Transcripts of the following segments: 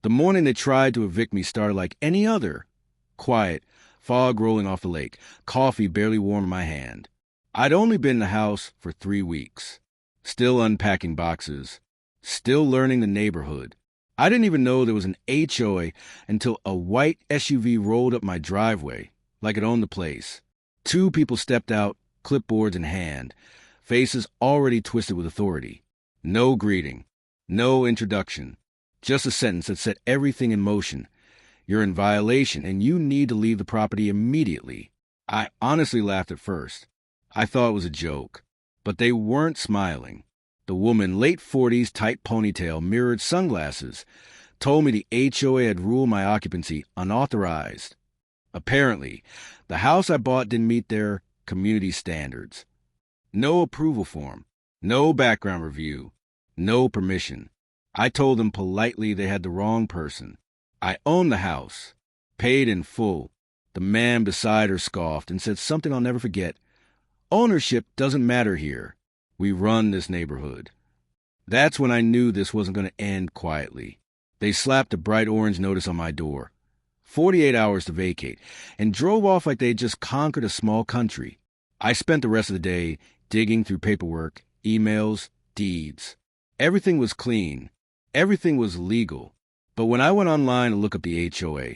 The morning they tried to evict me started like any other. Quiet, fog rolling off the lake, coffee barely warm in my hand. I'd only been in the house for 3 weeks. Still unpacking boxes. Still learning the neighborhood. I didn't even know there was an HOA until a white SUV rolled up my driveway, like it owned the place. 2 people stepped out, clipboards in hand, faces already twisted with authority. No greeting. No introduction. Just a sentence that set everything in motion. You're in violation, and you need to leave the property immediately. I honestly laughed at first. I thought it was a joke. But they weren't smiling. The woman, late 40s, tight ponytail, mirrored sunglasses, told me the HOA had ruled my occupancy unauthorized. Apparently, the house I bought didn't meet their community standards. No approval form. No background review. No permission. I told them politely they had the wrong person. I owned the house. Paid in full. The man beside her scoffed and said something I'll never forget. Ownership doesn't matter here. We run this neighborhood. That's when I knew this wasn't going to end quietly. They slapped a bright orange notice on my door. 48 hours to vacate, and drove off like they had just conquered a small country. I spent the rest of the day digging through paperwork, emails, deeds. Everything was clean. Everything was legal. But when I went online to look up the HOA,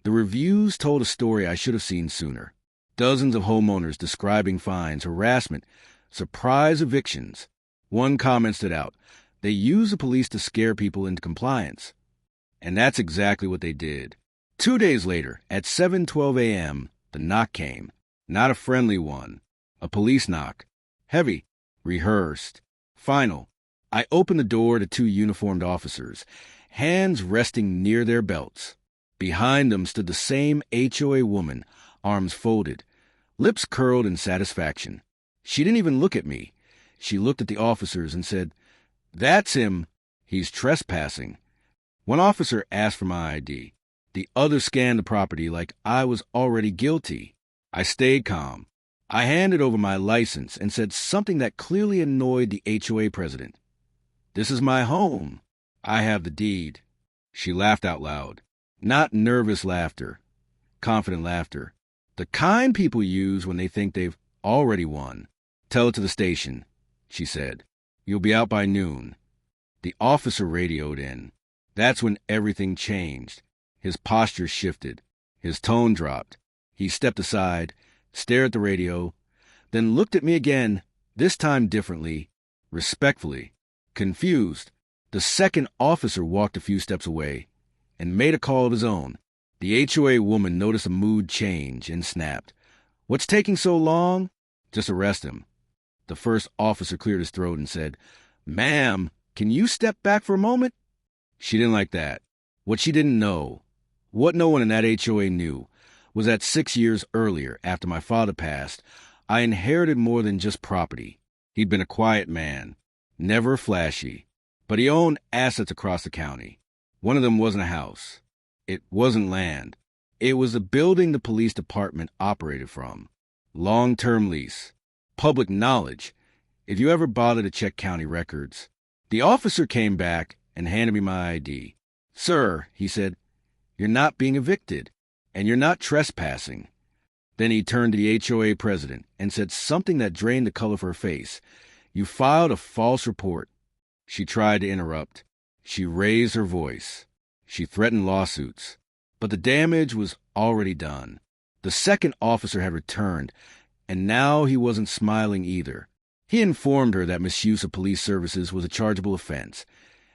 the reviews told a story I should have seen sooner. Dozens of homeowners describing fines, harassment, surprise evictions. One comment stood out. They use the police to scare people into compliance. And that's exactly what they did. 2 days later, at 7:12 a.m., the knock came. Not a friendly one. A police knock. Heavy. Rehearsed. Final. I opened the door to 2 uniformed officers, hands resting near their belts. Behind them stood the same HOA woman, arms folded, lips curled in satisfaction. She didn't even look at me. She looked at the officers and said, "That's him. He's trespassing." One officer asked for my ID. The other scanned the property like I was already guilty. I stayed calm. I handed over my license and said something that clearly annoyed the HOA president. "This is my home. I have the deed." She laughed out loud. Not nervous laughter. Confident laughter. The kind people use when they think they've already won. "Tell it to the station," she said. "You'll be out by noon." The officer radioed in. That's when everything changed. His posture shifted. His tone dropped. He stepped aside, stared at the radio, then looked at me again, this time differently, respectfully. Confused, the second officer walked a few steps away and made a call of his own. The HOA woman noticed a mood change and snapped. "What's taking so long?" "Just arrest him." The first officer cleared his throat and said, "Ma'am, can you step back for a moment?" She didn't like that. What she didn't know, what no one in that HOA knew, was that 6 years earlier, after my father passed, I inherited more than just property. He'd been a quiet man, never flashy, but he owned assets across the county. One of them wasn't a house. It wasn't land. It was the building the police department operated from. Long-term lease. Public knowledge, if you ever bother to check county records. The officer came back and handed me my ID. "Sir," he said, "you're not being evicted, and you're not trespassing." Then he turned to the HOA president and said something that drained the color from her face. "You filed a false report." She tried to interrupt. She raised her voice. She threatened lawsuits. But the damage was already done. The second officer had returned, and now he wasn't smiling either. He informed her that misuse of police services was a chargeable offense,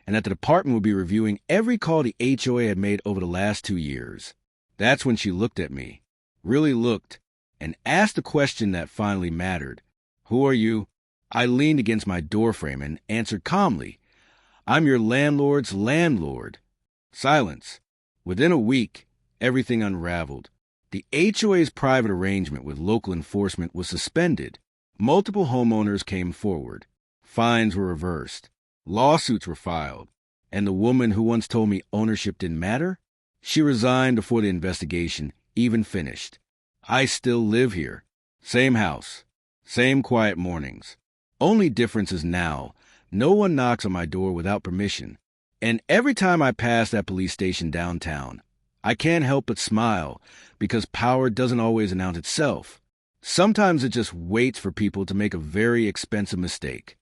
and that the department would be reviewing every call the HOA had made over the last 2 years. That's when she looked at me, really looked, and asked the question that finally mattered. "Who are you?" I leaned against my doorframe and answered calmly, "I'm your landlord's landlord." Silence. Within a week, everything unraveled. The HOA's private arrangement with local enforcement was suspended. Multiple homeowners came forward. Fines were reversed. Lawsuits were filed. And the woman who once told me ownership didn't matter? She resigned before the investigation even finished. I still live here. Same house. Same quiet mornings. Only difference is now, no one knocks on my door without permission. And every time I pass that police station downtown, I can't help but smile because power doesn't always announce itself. Sometimes it just waits for people to make a very expensive mistake.